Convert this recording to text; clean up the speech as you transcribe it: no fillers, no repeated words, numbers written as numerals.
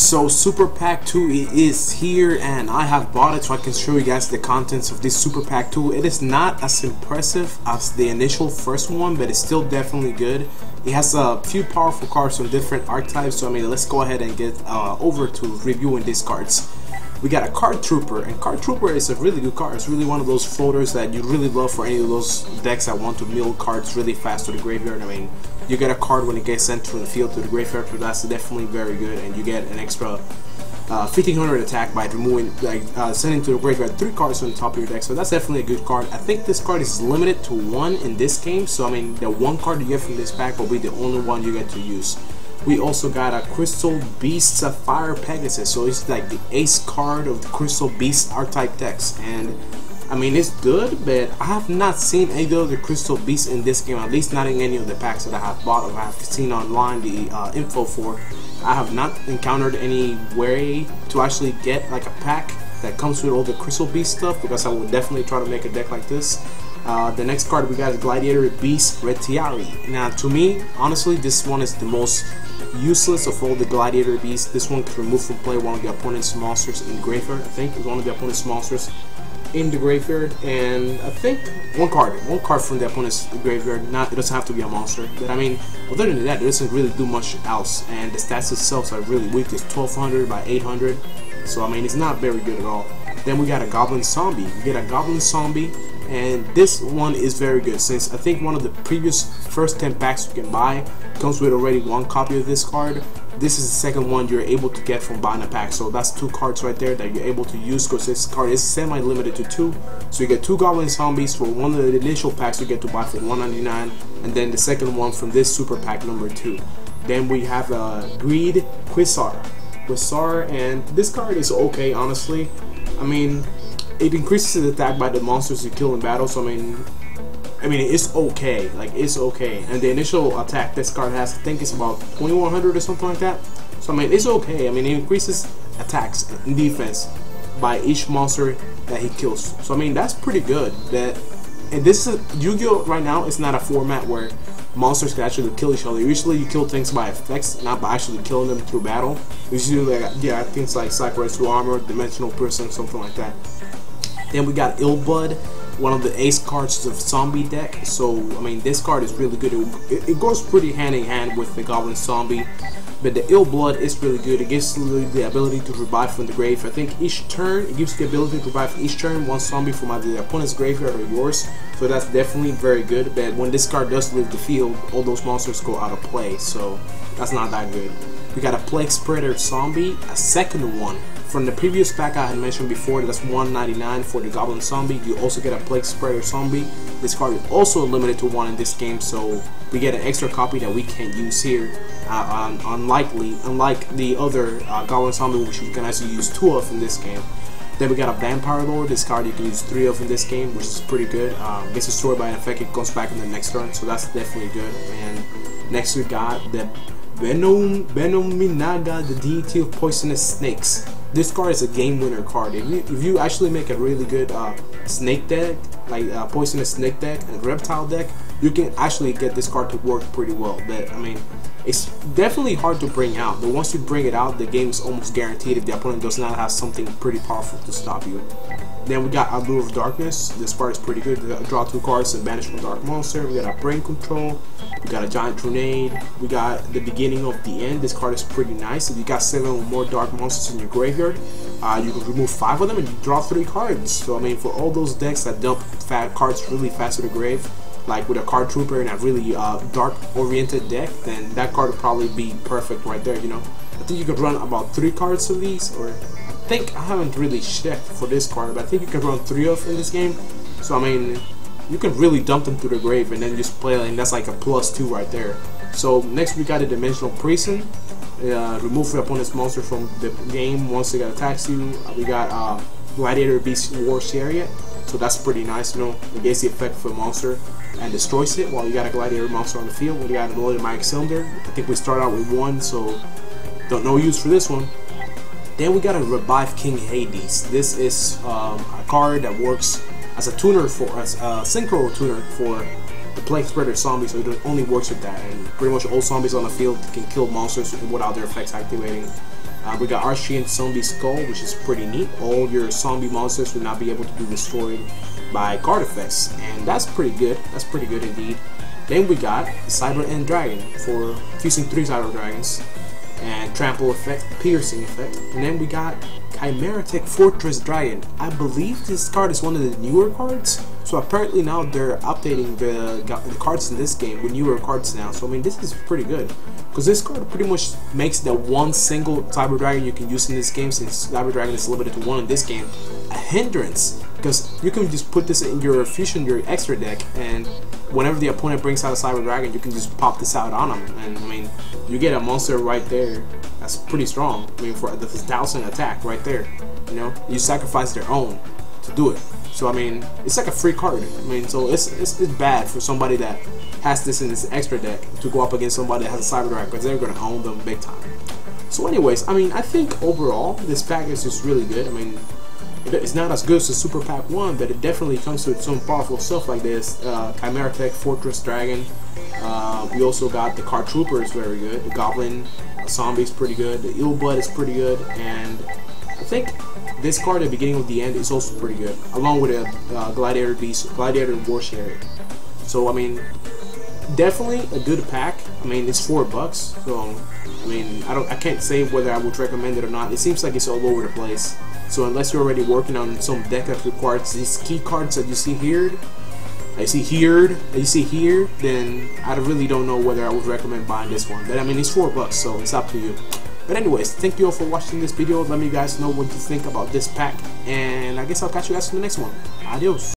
So Super Pack 2 is here, and I have bought it so I can show you guys the contents of this Super Pack 2. It is not as impressive as the initial first one, but it's still definitely good. It has a few powerful cards from different archetypes, so I mean, let's go ahead and get over to reviewing these cards. We got a Card Trooper, and Card Trooper is a really good card. It's really one of those floaters that you really love for any of those decks that want to mill cards really fast to the graveyard. I mean, you get a card when it gets sent from the field to the graveyard, so that's definitely very good, and you get an extra 1500 attack by removing, sending to the graveyard 3 cards from the top of your deck, so that's definitely a good card. I think this card is limited to 1 in this game, so I mean, the 1 card you get from this pack will be the only one you get to use. We also got a Crystal Beast Sapphire Pegasus, so it's like the ace card of the Crystal Beast archetype decks, and I mean, it's good, but I have not seen any of the Crystal Beasts in this game, at least not in any of the packs that I have bought or I have seen online the info for. I have not encountered any way to actually get like a pack that comes with all the Crystal Beast stuff, because I would definitely try to make a deck like this. The next card we got is Gladiator Beach Retiari. Now, to me, honestly, this one is the most useless of all the Gladiator Beasts. This one can remove from play one of the opponent's monsters in the graveyard. I think it's one of the opponent's monsters in the graveyard, and I think one card from the opponent's graveyard. It doesn't have to be a monster, but I mean, other than that, it doesn't really do much else, and the stats itself are really weak. It's 1200 by 800, so I mean, it's not very good at all. Then we got a Goblin Zombie. We get a Goblin Zombie, and this one is very good, since I think one of the previous first 10 packs you can buy comes with already 1 copy of this card. This is the second one you're able to get from buying a pack, so that's 2 cards right there that you're able to use, because this card is semi-limited to 2. So you get 2 Goblin Zombies for one of the initial packs you get to buy for $1.99, and then the second one from this Super Pack number 2. Then we have a Greed Quasar, and this card is okay, honestly. I mean, it increases the attack by the monsters you kill in battle, so I mean it's okay, like it's okay. And the initial attack this card has, I think it's about 2100 or something like that. So I mean, it's okay. I mean, it increases attacks and defense by each monster that he kills. So I mean, that's pretty good. And this is Yu-Gi-Oh! Right now, it's not a format where monsters can actually kill each other. Usually you kill things by effects, not by actually killing them through battle. Usually, things like Cypher 2 Armor, Dimensional Person, something like that. Then we got Illblood, one of the ace cards of zombie deck. So I mean, this card is really good. It goes pretty hand in hand with the Goblin Zombie, but the Illblood is really good. It gives you the ability to revive from the grave. I think each turn it gives you the ability to revive each turn 1 zombie from either the opponent's graveyard or yours, so that's definitely very good. But when this card does leave the field, all those monsters go out of play, so that's not that good. We got a Plague Spreader Zombie, a second one from the previous pack I had mentioned before. That's $1.99 for the Goblin Zombie. You also get a Plague Spreader Zombie. This card is also limited to 1 in this game, so we get an extra copy that we can't use here. Unlike the other Goblin Zombie, which you can actually use 2 of in this game. Then we got a Vampire Lord. This card you can use 3 of in this game, which is pretty good. Gets destroyed by an effect, it comes back in the next turn, so that's definitely good. And next we got the Venominaga, the deity of poisonous snakes. This card is a game winner card. If you actually make a really good snake deck, like poisonous snake deck and reptile deck, you can actually get this card to work pretty well. But I mean, it's definitely hard to bring out, but once you bring it out, the game is almost guaranteed if the opponent does not have something pretty powerful to stop you. Then we got Allure of Darkness. This card is pretty good. Draw 2 cards and banish 1 dark monster. We got a Brain Control. We got a Giant Grenade. We got the Beginning of the End. This card is pretty nice. If you got 7 or more dark monsters in your graveyard, you can remove 5 of them and you draw 3 cards. So I mean, for all those decks that dump cards really fast to the grave, like with a Card Trooper and a really dark oriented deck, then that card would probably be perfect right there, you know. I think you could run about 3 cards of these, or I think I haven't really checked for this card, but I think you can run 3 of in this game. So I mean, you can really dump them to the grave and then just play, and that's like a +2 right there. So next we got a Dimensional Prison. Remove the opponent's monster from the game once it attacks you. We got Gladiator Beach War Chariot. So that's pretty nice, you know. It gets the effect of a monster and destroys it while you got a Gladiator monster on the field. We got another Magic Cylinder. I think we start out with 1, so no use for this one. Then we got a Revive King Hades. This is a card that works as a tuner for a synchro tuner for the Plague Spreader Zombie, so it only works with that. And pretty much all zombies on the field can kill monsters without their effects activating. We got Archean Zombie Skull, which is pretty neat. All your zombie monsters will not be able to be destroyed by card effects, and that's pretty good. That's pretty good indeed. Then we got Cyber End Dragon for fusing 3 Cyber Dragons, and Trample Effect, Piercing Effect. And then we got Chimeratech Fortress Dragon. I believe this card is one of the newer cards, so apparently now they're updating the cards in this game with newer cards now. So I mean, this is pretty good, because this card pretty much makes the one single Cyber Dragon you can use in this game, since Cyber Dragon is limited to 1 in this game, a hindrance, because you can just put this in your fusion, your extra deck, and whenever the opponent brings out a Cyber Dragon, you can just pop this out on them, and I mean, you get a monster right there that's pretty strong. I mean, for the 1,000 attack right there, you know, you sacrifice their own to do it. So I mean, it's like a free card. I mean, so it's bad for somebody that has this in this extra deck to go up against somebody that has a Cyber Dragon, because they're gonna own them big time. So anyways, I mean, I think overall this pack is just really good. I mean, it's not as good as the Super Pack 1, but it definitely comes with some powerful stuff like this. Chimeratech Fortress Dragon. We also got the Card Trooper is very good. The Goblin Zombie is pretty good. The Ill Blood is pretty good, and I think this card at the beginning of the end is also pretty good, along with a Gladiator Beach, Gladiator War Chariot. So I mean, definitely a good pack. I mean, it's $4, so I mean, I can't say whether I would recommend it or not. It seems like it's all over the place. So unless you're already working on some deck that requires these key cards that you see here, then I really don't know whether I would recommend buying this one. But I mean, it's $4, so it's up to you. But anyways, thank you all for watching this video. Let me guys know what you think about this pack, and I guess I'll catch you guys in the next one. Adios.